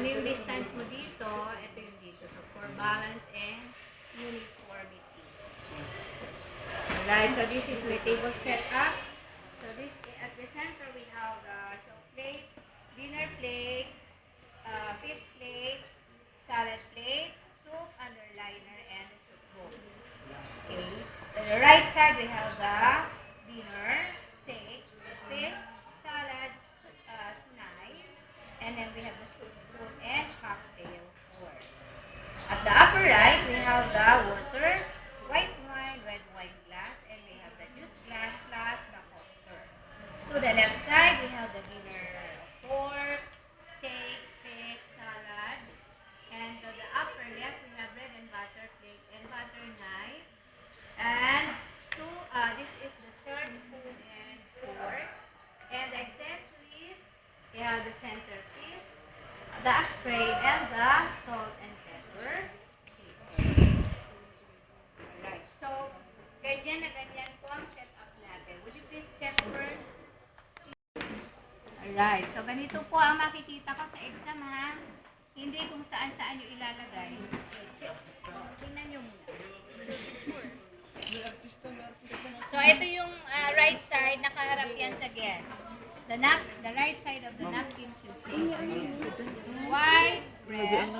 ano yung distance mo dito, ito yung dito. So, for balance and uniformity. Alright, so this is my table setup. So this at the center we have the show plate, dinner plate, fish plate, salad plate, soup, underliner, and the soup bowl. Okay. On the right side we have the dinner, steak, fish, salad, sunay, and then we have the soup spoon and cocktail pour. At the upper right we have the water, white wine, red wine glass, and we have the juice glass plus the coaster. To the left side, we have the dinner pork, steak, fish, salad. And to the upper left, we have bread and butter plate and butter knife. And so, this is the third spoon and fork. And the accessories, we have the centerpiece, the spray, and the salt and pepper. Alright, so, ganyan na ganyan po ang setup natin. Would you please check first? Alright, so ganito po ang makikita ko sa exam ha. Hindi kung saan-saan nyo ilalagay. Tingnan nyo muna. So ito yung right side, nakaharap yan sa guest. The right side of the napkin should face the guest. White, red,